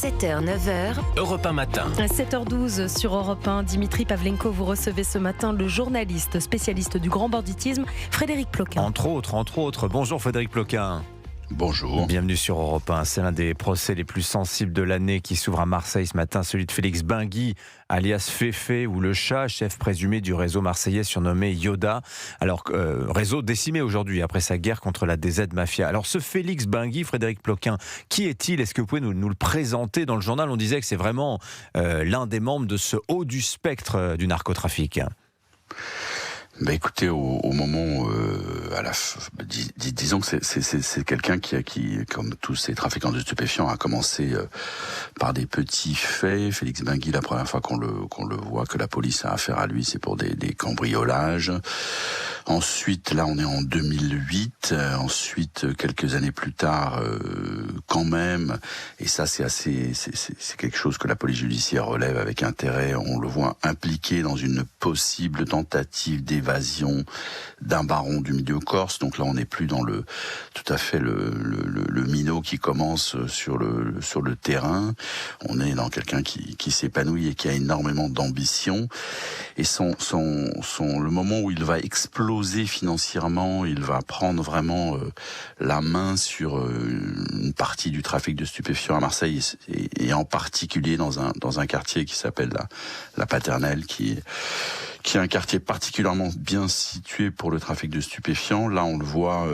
7h, 9h. Europe 1 matin. 7h12 sur Europe 1. Dimitri Pavlenko, vous recevez ce matin le journaliste spécialiste du grand banditisme, Frédéric Ploquin. Entre autres. Bonjour Frédéric Ploquin. Bonjour. Bienvenue sur Europe 1. C'est l'un des procès les plus sensibles de l'année qui s'ouvre à Marseille ce matin, celui de Félix Benguy, alias Féfé ou le Chat, chef présumé du réseau marseillais surnommé Yoda. Alors, réseau décimé aujourd'hui après sa guerre contre la DZ Mafia. Alors, ce Félix Benguy, Frédéric Ploquin, qui est-il ? Est-ce que vous pouvez nous le présenter ? Dans le journal, on disait que c'est vraiment l'un des membres de ce haut du spectre du narcotrafic. Écoutez, au moment, disons que c'est quelqu'un qui, comme tous ces trafiquants de stupéfiants, a commencé par des petits faits. Félix Benguy, la première fois qu'on le voit, que la police a affaire à lui, c'est pour des cambriolages. Ensuite, là, on est en 2008. Ensuite, quelques années plus tard, quand même, et ça, c'est quelque chose que la police judiciaire relève avec intérêt. On le voit impliqué dans une possible tentative d'évasion d'un baron du milieu corse. Donc là, on n'est plus dans tout à fait le minot qui commence sur le terrain. On est dans quelqu'un qui s'épanouit et qui a énormément d'ambition. Et le moment où il va exploser financièrement, il va prendre vraiment la main sur une partie du trafic de stupéfiants à Marseille et en particulier dans un quartier qui s'appelle la Paternelle, qui est un quartier particulièrement bien situé pour le trafic de stupéfiants. Là, on le voit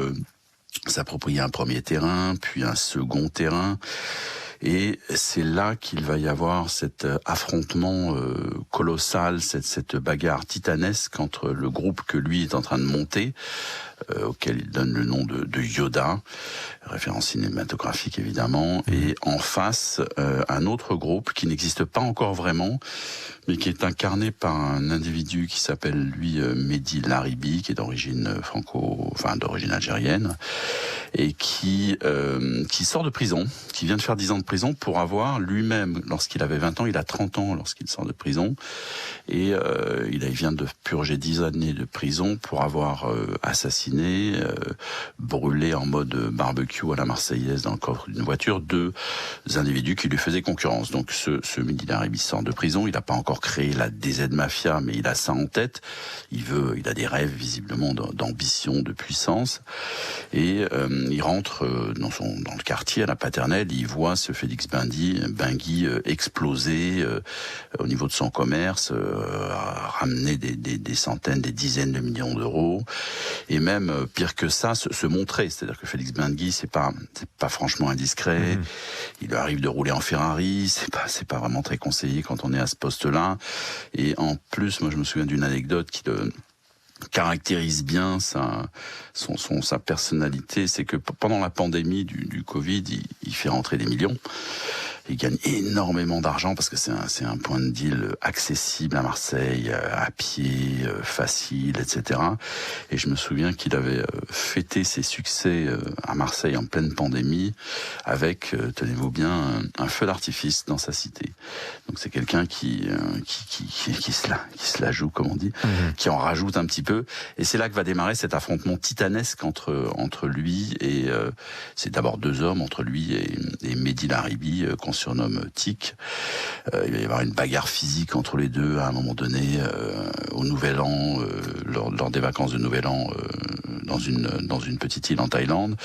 s'approprier un premier terrain, puis un second terrain. Et c'est là qu'il va y avoir cet affrontement colossal, cette bagarre titanesque entre le groupe que lui est en train de monter, auquel il donne le nom de Yoda, référence cinématographique évidemment, et en face un autre groupe qui n'existe pas encore vraiment, mais qui est incarné par un individu qui s'appelle lui Mehdi Laribi, qui est d'origine d'origine algérienne, et qui sort de prison, qui vient de faire 10 ans de prison pour avoir lui-même, lorsqu'il avait 20 ans, il a 30 ans lorsqu'il sort de prison, et il vient de purger 10 années de prison pour avoir assassiné, brûlé en mode barbecue à la Marseillaise dans le coffre d'une voiture 2 individus qui lui faisaient concurrence. Donc ce Mehdi Laribi sort de prison, il n'a pas encore créé la DZ Mafia, mais il a ça en tête. Il a des rêves visiblement d'ambition, de puissance, et il rentre dans le quartier à la Paternelle. Il voit ce Félix Benguy exploser au niveau de son commerce, ramener des centaines, des dizaines de millions d'euros, et même pire que ça, se montrer. C'est-à-dire que Félix Benguy, c'est pas franchement indiscret. Il lui arrive de rouler en Ferrari, c'est pas vraiment très conseillé quand on est à ce poste-là. Et en plus, moi je me souviens d'une anecdote qui le caractérise bien sa personnalité, c'est que pendant la pandémie du Covid, il fait rentrer des millions. Il gagne énormément d'argent parce que c'est un point de deal accessible à Marseille, à pied, facile, etc. Et je me souviens qu'il avait fêté ses succès à Marseille en pleine pandémie avec, tenez-vous bien, un feu d'artifice dans sa cité. Donc c'est quelqu'un qui se la joue, comme on dit, qui en rajoute un petit peu. Et c'est là que va démarrer cet affrontement titanesque entre lui et c'est d'abord 2 hommes, entre lui et Mehdi Laribi, qu'on surnomme Tic. Il va y avoir une bagarre physique entre les deux à un moment donné au Nouvel An, lors des vacances de Nouvel An, dans une petite île en Thaïlande,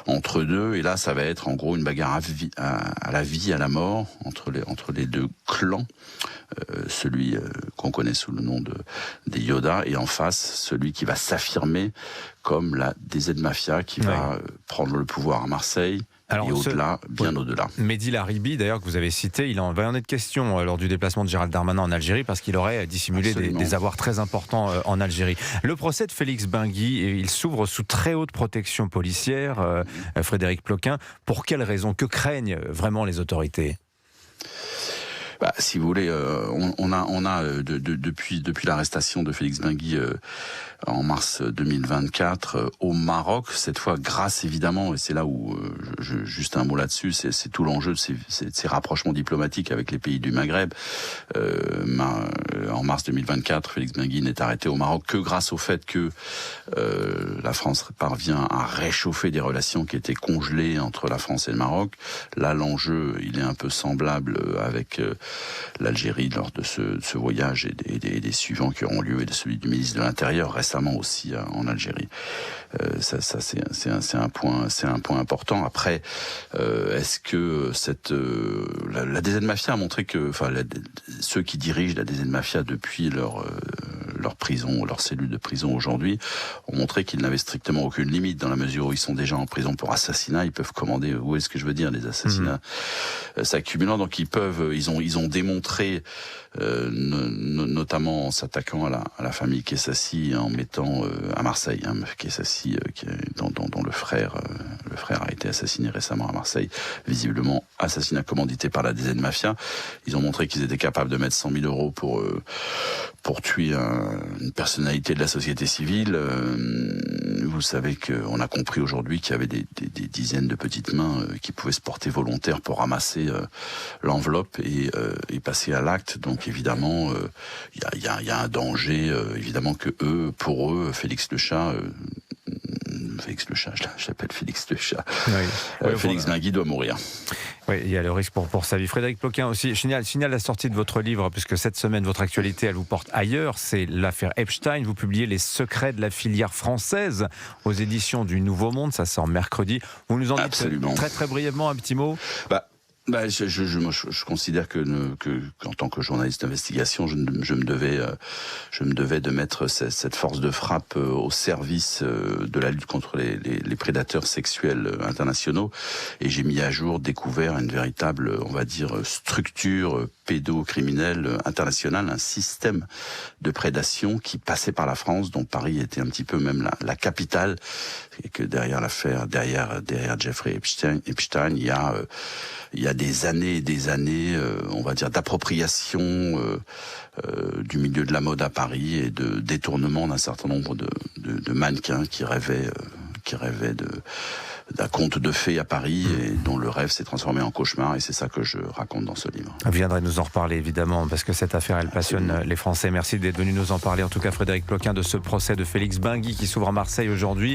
entre deux. Et là, ça va être en gros une bagarre à la vie, à la mort entre les 2 clans. Celui qu'on connaît sous le nom des Yoda, et en face celui qui va s'affirmer comme la DZ Mafia, qui va prendre le pouvoir à Marseille. Alors, et au-delà, bien au-delà. Mehdi Laribi, d'ailleurs, que vous avez cité, il en va en être question lors du déplacement de Gérald Darmanin en Algérie, parce qu'il aurait dissimulé des avoirs très importants en Algérie. Le procès de Félix Benguy, il s'ouvre sous très haute protection policière, Frédéric Ploquin. Pour quelles raisons ? Que craignent vraiment les autorités ? Si vous voulez, on a depuis l'arrestation de Félix Benguy en mars 2024 au Maroc, cette fois grâce évidemment, et c'est là où juste un mot là-dessus, c'est tout l'enjeu de ces rapprochements diplomatiques avec les pays du Maghreb. En mars 2024, Félix Benguy n'est arrêté au Maroc que grâce au fait que la France parvient à réchauffer des relations qui étaient congelées entre la France et le Maroc. Là, l'enjeu, il est un peu semblable avec l'Algérie lors de ce voyage et des suivants qui auront lieu, et de celui du ministre de l'Intérieur récemment aussi en Algérie. Ça c'est un point important. Après, est-ce que la DZ Mafia a montré que, ceux qui dirigent la DZ Mafia depuis leur prison, leur cellule de prison aujourd'hui, ont montré qu'ils n'avaient strictement aucune limite, dans la mesure où ils sont déjà en prison pour assassinat. Ils peuvent commander, où est-ce que je veux dire, des assassinats s'accumulant. Donc ils ont démontré, notamment en s'attaquant à la famille Kessassi, en mettant à Marseille, Kessassi, dont le frère a été assassiné récemment à Marseille, visiblement assassinat commandité par la DZ Mafia. Ils ont montré qu'ils étaient capables de mettre 100 000 euros pour tuer une personnalité de la société civile. Vous savez qu'on a compris aujourd'hui qu'il y avait des dizaines de petites mains qui pouvaient se porter volontaires pour ramasser l'enveloppe et passer à l'acte. Donc évidemment, il y a un danger, évidemment que pour eux, Félix le Chat, je l'appelle Félix le Chat. Oui. Félix Benguy doit mourir. Oui, il y a le risque pour sa vie. Frédéric Ploquin aussi, signale la sortie de votre livre, puisque cette semaine, votre actualité, elle vous porte ailleurs. C'est l'affaire Epstein. Vous publiez Les secrets de la filière française aux éditions du Nouveau Monde. Ça sort mercredi. Vous nous en dites très très brièvement un petit mot? Je considère qu'en tant que journaliste d'investigation, je me devais de mettre cette force de frappe au service de la lutte contre les prédateurs sexuels internationaux, et j'ai mis à jour, découvert une véritable, on va dire, structure pédocriminelle internationale, un système de prédation qui passait par la France, dont Paris était un petit peu même la capitale, et que derrière l'affaire, derrière Jeffrey Epstein, il y a des années et des années, on va dire, d'appropriation du milieu de la mode à Paris, et de détournement d'un certain nombre de mannequins qui rêvaient d'un conte de fées à Paris, et dont le rêve s'est transformé en cauchemar, et c'est ça que je raconte dans ce livre. Vous viendrez nous en reparler évidemment, parce que cette affaire, elle passionne les Français. Merci d'être venu nous en parler, en tout cas Frédéric Ploquin, de ce procès de Félix Benguy qui s'ouvre à Marseille aujourd'hui.